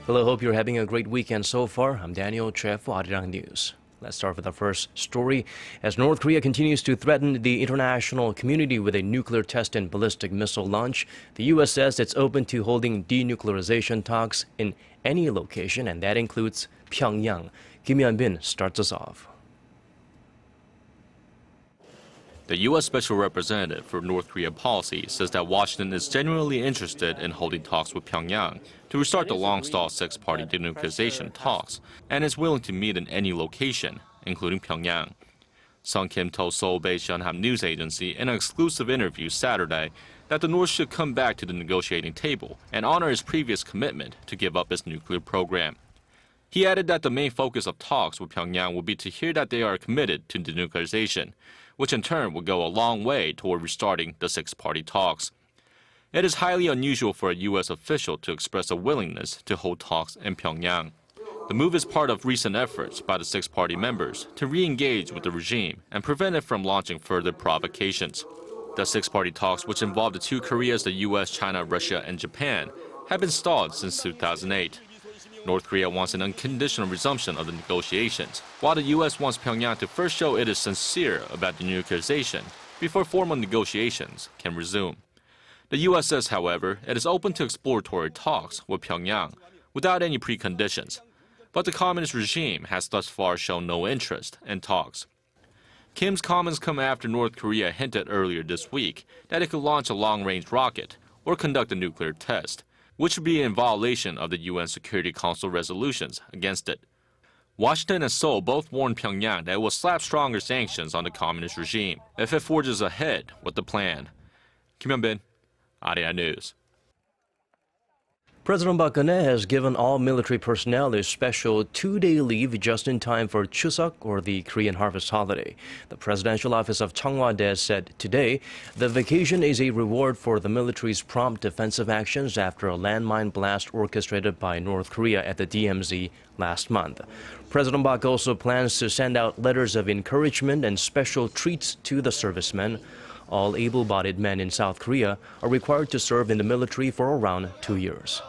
Hello, hope you're having a great weekend so far. I'm Daniel Choy for Arirang News. Let's start with our first story. As North Korea continues to threaten the international community with a nuclear test and ballistic missile launch, the U.S. says it's open to holding denuclearization talks in any location, and that includes Pyongyang. Hyun-bin starts us off. The U.S. Special Representative for North Korea policy says that Washington is genuinely interested in holding talks with Pyongyang to restart the long-stalled six-party denuclearization talks and is willing to meet in any location, including Pyongyang. Sung Kim told Seoul-based Yonhap News Agency in an exclusive interview Saturday that the North should come back to the negotiating table and honor its previous commitment to give up its nuclear program. He added that the main focus of talks with Pyongyang would be to hear that they are committed to denuclearization, which in turn would go a long way toward restarting the six-party talks. It is highly unusual for a U.S. official to express a willingness to hold talks in Pyongyang. The move is part of recent efforts by the six-party members to re-engage with the regime and prevent it from launching further provocations. The six-party talks, which involve the two Koreas, the U.S., China, Russia, and Japan, have been stalled since 2008. North Korea wants an unconditional resumption of the negotiations, while the U.S. wants Pyongyang to first show it is sincere about denuclearization before formal negotiations can resume. The U.S. says, however, it is open to exploratory talks with Pyongyang without any preconditions, but the communist regime has thus far shown no interest in talks. Kim's comments come after North Korea hinted earlier this week that it could launch a long-range rocket or conduct a nuclear test, which would be in violation of the UN Security Council resolutions against it. Washington and Seoul both warned Pyongyang that it will slap stronger sanctions on the communist regime if it forges ahead with the plan. Hyun-bin, Arirang News. President Park Geunhye has given all military personnel a special two-day leave just in time for Chuseok, or the Korean harvest holiday. The Presidential Office of Cheongwade said today the vacation is a reward for the military's prompt defensive actions after a landmine blast orchestrated by North Korea at the DMZ last month. President Park also plans to send out letters of encouragement and special treats to the servicemen. All able-bodied men in South Korea are required to serve in the military for around 2 years.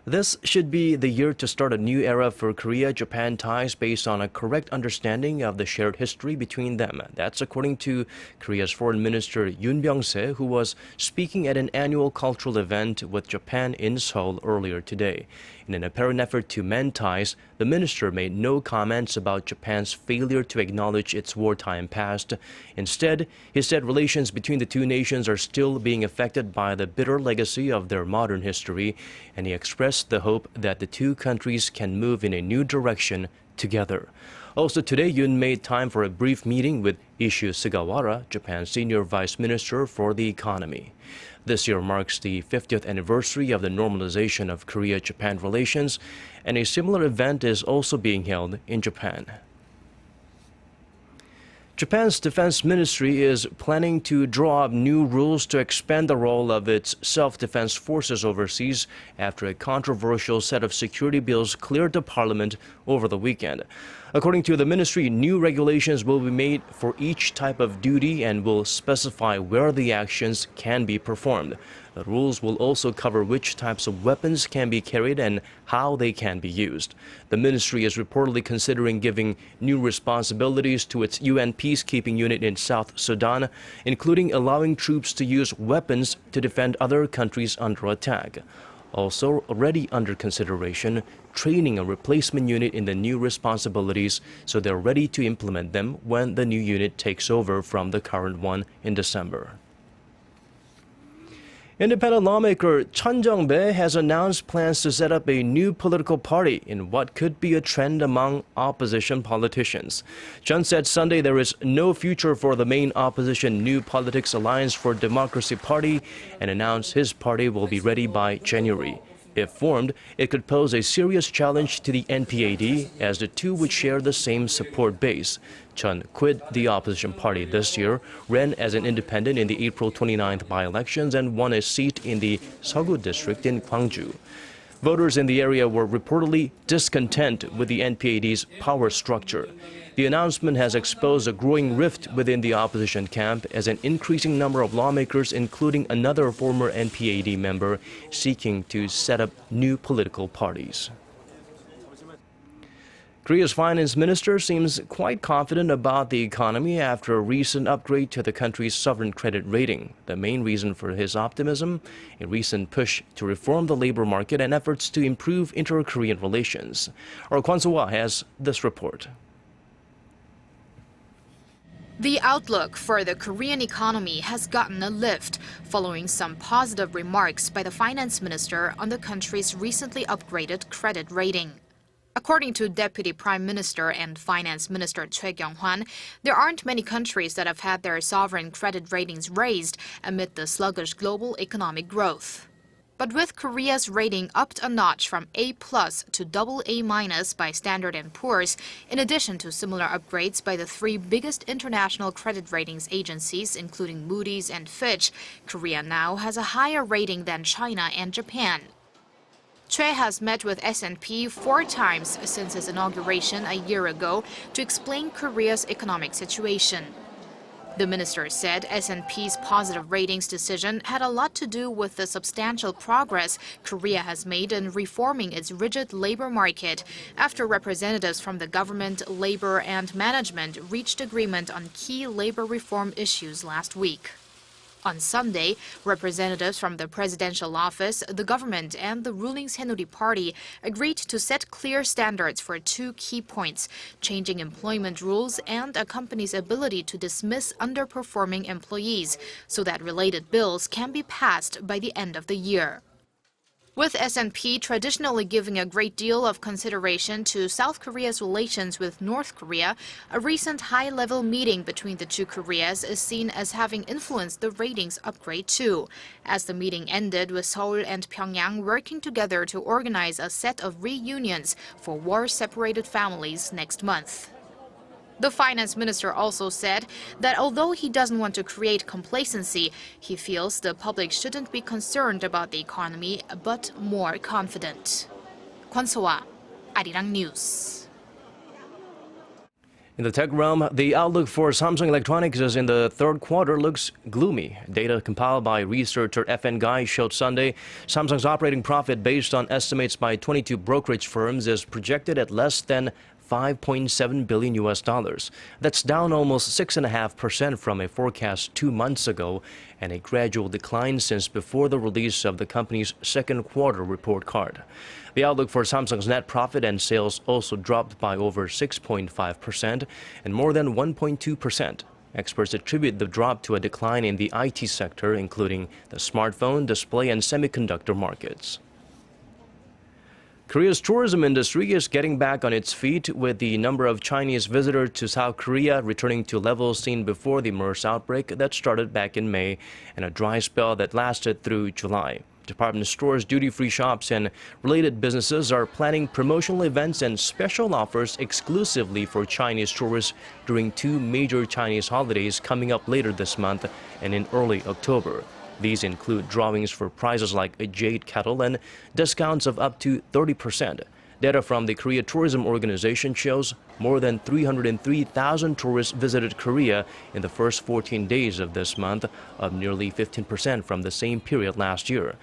This should be the year to start a new era for Korea-Japan ties based on a correct understanding of the shared history between them. That's according to Korea's Foreign Minister Yun Byungse, who was speaking at an annual cultural event with Japan in Seoul earlier today. In an apparent effort to mend ties, the minister made no comments about Japan's failure to acknowledge its wartime past. Instead, he said relations between the two nations are still being affected by the bitter legacy of their modern history, and he expressed the hope that the two countries can move in a new direction together. Also today, Yun made time for a brief meeting with Isshu Sugawara, Japan's senior vice minister for the economy. This year marks the 50th anniversary of the normalization of Korea-Japan relations, and a similar event is also being held in Japan. Japan's defense ministry is planning to draw up new rules to expand the role of its self-defense forces overseas after a controversial set of security bills cleared the parliament over the weekend. According to the ministry, new regulations will be made for each type of duty and will specify where the actions can be performed. The rules will also cover which types of weapons can be carried and how they can be used. The ministry is reportedly considering giving new responsibilities to its UN peacekeeping unit in South Sudan, including allowing troops to use weapons to defend other countries under attack. Also, already under consideration, training a replacement unit in the new responsibilities so they're ready to implement them when the new unit takes over from the current one in December. Independent lawmaker Chun Jung-bae has announced plans to set up a new political party in what could be a trend among opposition politicians. Chun said Sunday there is no future for the main opposition New Politics Alliance for Democracy party and announced his party will be ready by January. If formed, it could pose a serious challenge to the NPAD as the two would share the same support base. Chun quit the opposition party this year, ran as an independent in the April 29th by-elections and won a seat in the Seogu district in Gwangju. Voters in the area were reportedly discontent with the NPAD's power structure. The announcement has exposed a growing rift within the opposition camp as an increasing number of lawmakers, including another former NPAD member, seeking to set up new political parties. Korea's finance minister seems quite confident about the economy after a recent upgrade to the country's sovereign credit rating. The main reason for his optimism, a recent push to reform the labor market and efforts to improve inter-Korean relations. Our Kwon So-hwa has this report. The outlook for the Korean economy has gotten a lift following some positive remarks by the finance minister on the country's recently upgraded credit rating. According to Deputy Prime Minister and Finance Minister Choi Kyung-hwan, there aren't many countries that have had their sovereign credit ratings raised amid the sluggish global economic growth. But with Korea's rating upped a notch from A+ to AA- by Standard & Poor's, in addition to similar upgrades by the three biggest international credit ratings agencies, including Moody's and Fitch, Korea now has a higher rating than China and Japan. Choi has met with S&P 4 times since his inauguration a year ago to explain Korea's economic situation. The minister said S&P's positive ratings decision had a lot to do with the substantial progress Korea has made in reforming its rigid labor market after representatives from the government, labor, and management reached agreement on key labor reform issues last week. On Sunday, representatives from the presidential office, the government, and the ruling Saenuri Party agreed to set clear standards for two key points: changing employment rules and a company's ability to dismiss underperforming employees, so that related bills can be passed by the end of the year. With S&P traditionally giving a great deal of consideration to South Korea's relations with North Korea, a recent high-level meeting between the two Koreas is seen as having influenced the ratings upgrade too, as the meeting ended with Seoul and Pyongyang working together to organize a set of reunions for war-separated families next month. The finance minister also said that although he doesn't want to create complacency, he feels the public shouldn't be concerned about the economy, but more confident. Kwon So-hwa, Arirang News. In the tech realm, the outlook for Samsung Electronics in the third quarter looks gloomy. Data compiled by researcher FN Guy showed Sunday Samsung's operating profit based on estimates by 22 brokerage firms is projected at less than $5.7 billion. That's down almost 6.5% from a forecast 2 months ago, and a gradual decline since before the release of the company's second quarter report card. The outlook for Samsung's net profit and sales also dropped by over 6.5% and more than 1.2%. Experts attribute the drop to a decline in the IT sector, including the smartphone, display, and semiconductor markets. Korea's tourism industry is getting back on its feet, with the number of Chinese visitors to South Korea returning to levels seen before the MERS outbreak that started back in May and a dry spell that lasted through July. Department stores, duty-free shops, and related businesses are planning promotional events and special offers exclusively for Chinese tourists during two major Chinese holidays coming up later this month and in early October. These include drawings for prizes like a jade kettle and discounts of up to 30%. Data from the Korea Tourism Organization shows more than 303,000 tourists visited Korea in the first 14 days of this month, up nearly 15% from the same period last year.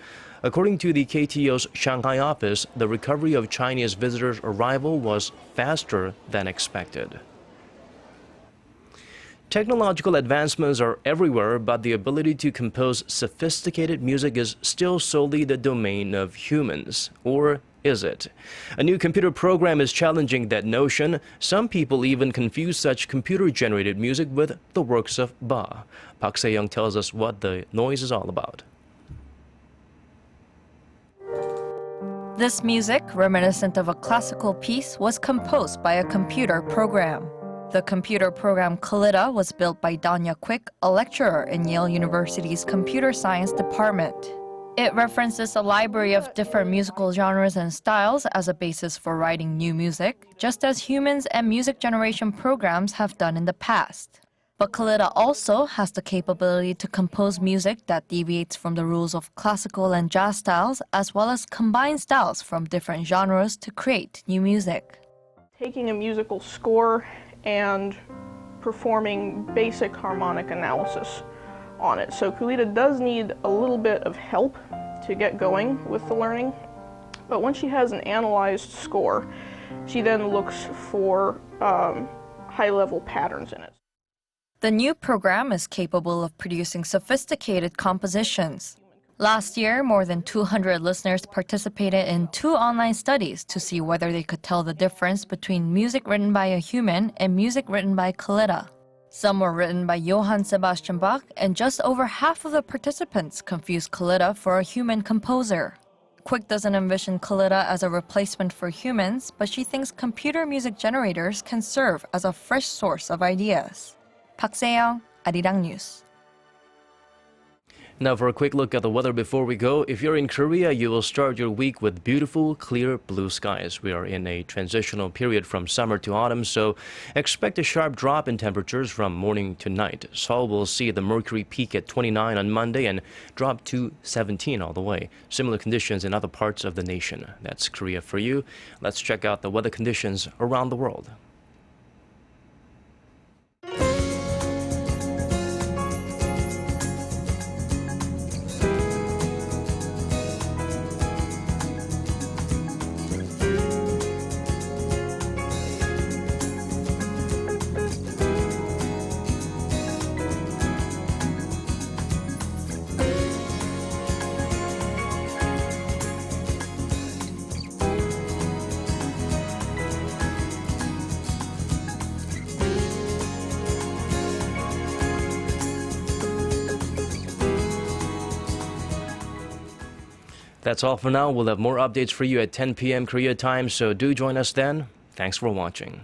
According to the KTO's Shanghai office, the recovery of Chinese visitors' arrival was faster than expected. Technological advancements are everywhere, but the ability to compose sophisticated music is still solely the domain of humans. Or is it? A new computer program is challenging that notion. Some people even confuse such computer-generated music with the works of Bach. Park Se-young tells us what the noise is all about. This music, reminiscent of a classical piece, was composed by a computer program. The computer program Kalitta was built by Daniel Choy, a lecturer in Yale University's Computer Science Department. It references a library of different musical genres and styles as a basis for writing new music, just as humans and music generation programs have done in the past. But Kalitta also has the capability to compose music that deviates from the rules of classical and jazz styles, as well as combine styles from different genres to create new music. Taking a musical score and performing basic harmonic analysis on it. So Kalitta does need a little bit of help to get going with the learning, but once she has an analyzed score, she then looks for high-level patterns in it. The new program is capable of producing sophisticated compositions. Last year, more than 200 listeners participated in 2 online studies to see whether they could tell the difference between music written by a human and music written by Kalitta. Some were written by Johann Sebastian Bach, and just over half of the participants confused Kalitta for a human composer. Quick doesn't envision Kalitta as a replacement for humans, but she thinks computer music generators can serve as a fresh source of ideas. Park Geunhye, Arirang News. Now for a quick look at the weather before we go. If you're in Korea, you will start your week with beautiful, clear blue skies. We are in a transitional period from summer to autumn, so expect a sharp drop in temperatures from morning to night. Seoul will see the mercury peak at 29 on Monday and drop to 17 all the way. Similar conditions in other parts of the nation. That's Korea for you. Let's check out the weather conditions around the world. That's all for now. We'll have more updates for you at 10 p.m. Korea time, so do join us then. Thanks for watching.